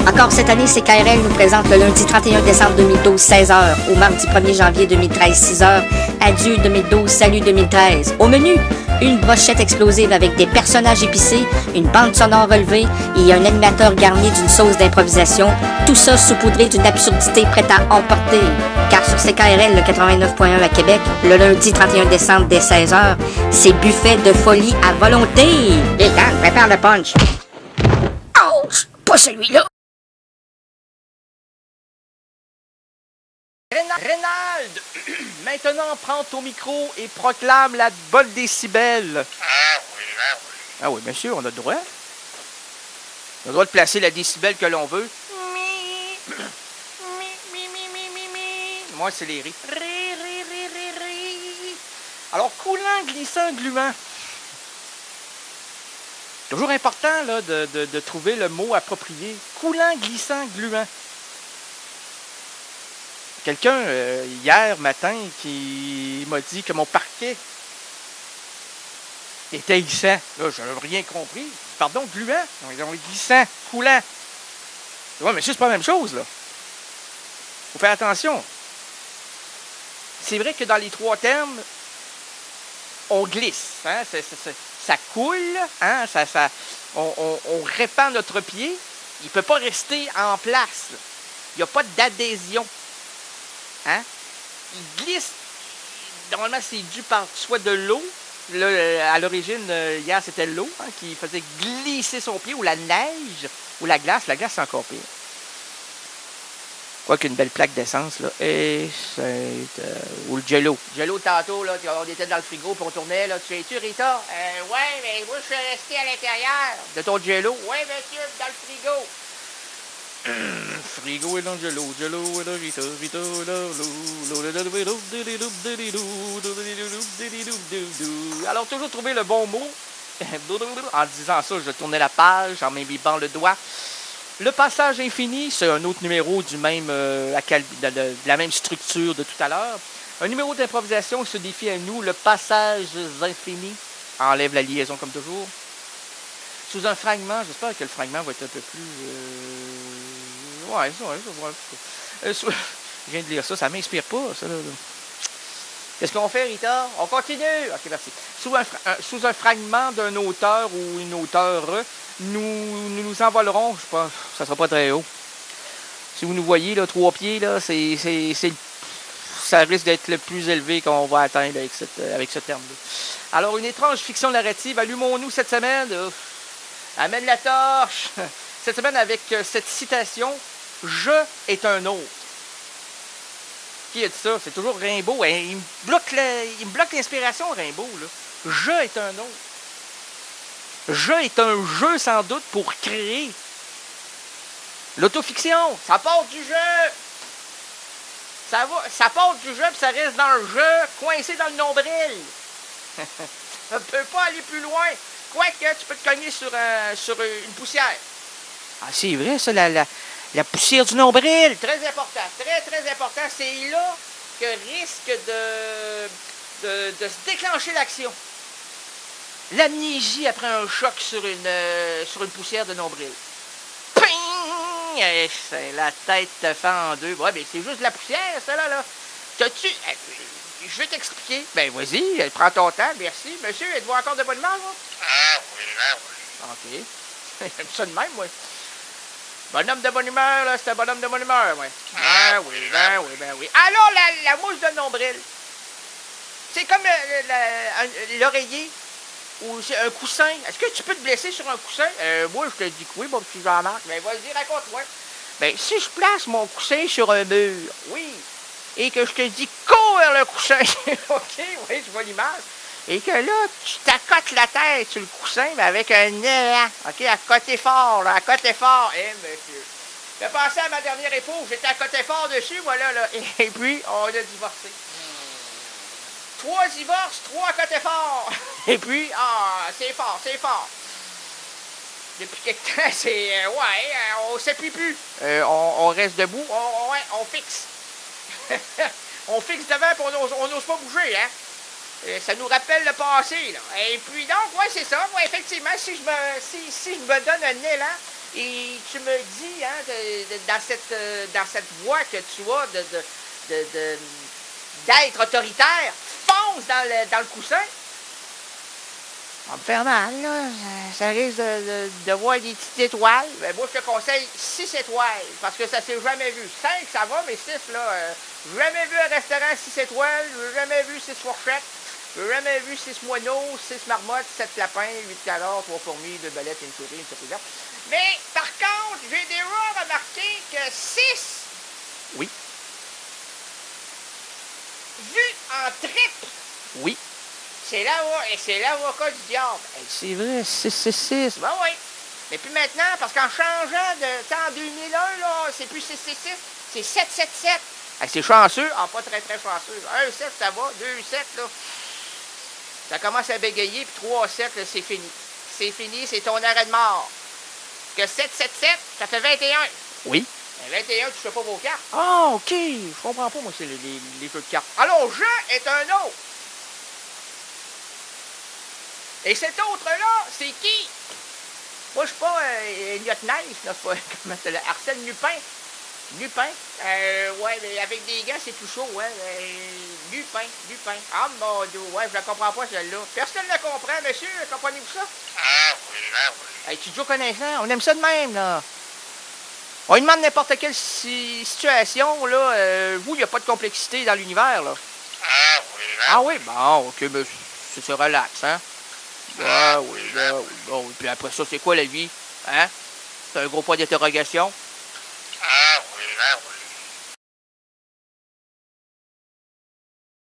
Encore cette année, CKRL nous présente le lundi 31 décembre 2012, 16h, au mardi 1er janvier 2013, 6h, Adieu 2012, Salut 2013. Au menu, une brochette explosive avec des personnages épicés, une bande sonore relevée et un animateur garni d'une sauce d'improvisation, tout ça saupoudré d'une absurdité prête à emporter. Car sur CKRL, le 89.1 à Québec, le lundi 31 décembre dès 16h, c'est buffet de folie à volonté. Et Dan, prépare le punch. Ouch! Pas celui-là! Reynald, maintenant prends ton micro et proclame la bonne décibel. Ah oui, monsieur, on a le droit. On a le droit de placer la décibel que l'on veut. Moi, c'est les ris. Alors, coulant, glissant, gluant. Toujours important là, de trouver le mot approprié. Coulant, glissant, gluant. Quelqu'un, hier matin, qui m'a dit que mon parquet était glissant. Là, je n'ai rien compris. Pardon, gluant? Non, glissant, coulant. Ouais, monsieur, c'est pas la même chose, là. Faut faire attention. C'est vrai que dans les trois termes, on glisse. Hein? Ça coule, hein? On répand notre pied. Il ne peut pas rester en place. Il n'y a pas d'adhésion. Hein? Il glisse. Normalement, c'est dû par soit de l'eau. Là, à l'origine, hier, c'était l'eau hein, qui faisait glisser son pied, ou la neige, ou la glace. La glace, c'est encore pire. Quoi qu'une belle plaque d'essence, là. Et c'est... ou le Jello. Jello, tantôt, là, on était dans le frigo, puis on tournait, là. Tu es-tu, Rita? Ouais, mais moi, je suis resté à l'intérieur. De ton Jello? Ouais, monsieur, dans le frigo. Frigo et dans le Jello. Jello et dans Rita. Rita et dans l'eau. Alors, toujours trouver le bon mot. En disant ça, je tournais la page, en m'imbibant le doigt. Le passage infini, c'est un autre numéro du même, de la même structure de tout à l'heure. Un numéro d'improvisation qui se défie à nous, le passage infini. Enlève la liaison comme toujours. Sous un fragment, j'espère que le fragment va être un peu plus... je viens de lire ça, ça m'inspire pas, ça. Là. Qu'est-ce qu'on fait, Rita? On continue! Ok, merci. Sous un fragment d'un auteur ou une auteure, nous envolerons, je pense, ça sera pas très haut. Si vous nous voyez, là, 3 pieds, là, ça risque d'être le plus élevé qu'on va atteindre avec ce terme-là. Alors, une étrange fiction narrative, allumons-nous cette semaine. Amène la torche! Cette semaine avec cette citation, « Je est un autre ». Qui a dit ça? C'est toujours Rimbaud. Il me bloque l'inspiration, Rimbaud. Là. « Je est un autre ». Je est un jeu, sans doute, pour créer. L'autofiction, ça part du jeu. Ça part du jeu, puis ça reste dans le jeu, coincé dans le nombril. Ça ne peut pas aller plus loin. Quoique, tu peux te cogner sur une poussière. Ah, c'est vrai, ça, la poussière du nombril. Très important, très, très important. C'est là que risque de se déclencher l'action. L'amnésie après un choc sur une poussière de nombril. Ping! Et la tête te fend en deux. Ouais, mais c'est juste de la poussière, ça, là. T'as-tu... Je vais t'expliquer. Ben, vas-y, prends ton temps, merci. Monsieur, êtes-vous encore de bonne humeur, moi? Ah, oui. OK. J'aime ça de même, moi. Bonhomme de bonne humeur, là, c'est un bonhomme de bonne humeur, ouais. Ah, oui. Alors, la mousse de nombril. C'est comme l'oreiller ou c'est un coussin. Est-ce que tu peux te blesser sur un coussin? Moi, je te dis que oui, mon petit Jean-Marc. Ben, vas-y, raconte-moi. Ben, si je place mon coussin sur un mur, oui, et que je te dis cours vers le coussin, OK, oui, je vois l'image, et que là, tu t'accotes la tête sur le coussin, mais avec un élan, OK, à côté fort, là, à côté fort. Monsieur, je vais penser à ma dernière épouse, j'étais à côté fort dessus, moi, là, et puis, on a divorcé. 3 divorces, 3 côté fort. Et puis, c'est fort. Depuis quelque temps, c'est, on s'appuie plus. On reste debout, on fixe. On fixe devant et on n'ose pas bouger, hein. Ça nous rappelle le passé, là. Et puis donc, c'est ça. Ouais, effectivement, si je me donne un élan, Et tu me dis, hein, dans cette voie que tu as d'être autoritaire, fonce dans le coussin. Ça va me faire mal, là. Ça risque de voir des petites étoiles. Ben, moi, je te conseille 6 étoiles, parce que ça s'est jamais vu. 5, ça va, mais 6, là, jamais vu un restaurant 6 étoiles, jamais vu 6 fourchettes, jamais vu 6 moineaux, 6 marmottes, 7 lapins, 8 canards, 3 fourmis, 2 belettes, une souris, une souris. Mais, par contre, j'ai déjà remarqué que 6, oui, vu en triple, oui, c'est l'avocat du diable. Hey, c'est vrai, 666. Ben oui. Mais puis maintenant, parce qu'en changeant en 2001, là, c'est plus 666, c'est 777. Hey, c'est chanceux. Ah, pas très, très chanceux. 1 7, ça va. 2 7, là. Ça commence à bégayer. Puis 3 7, là, c'est fini. C'est fini, c'est ton arrêt de mort. Parce que 777, ça fait 21. Oui. Ben 21, tu fais pas vos cartes. Ah, OK. Je comprends pas, moi, c'est les jeux de cartes. Alors, je est un autre. Et cet autre-là, c'est qui? Moi, je suis pas Elliot Nice, là, c'est pas, comment c'est, Arsène Lupin. Lupin? Ouais, mais avec des gants, c'est plus chaud, ouais. Lupin. Ah, mon Dieu, ouais, je la comprends pas, celle-là. Personne ne la comprend, monsieur, comprenez-vous ça? Ah, oui, là, oui. Hey, tu es toujours connaissant, on aime ça de même, là. On lui demande n'importe quelle situation, là. Vous, il n'y a pas de complexité dans l'univers, là. Ah, oui, là. Ah oui, bon, OK, mais c'est relax, hein? Ah oui, là, oui, bon. Puis après ça, c'est quoi la vie? Hein? C'est un gros point d'interrogation? Ah, oui, là, oui.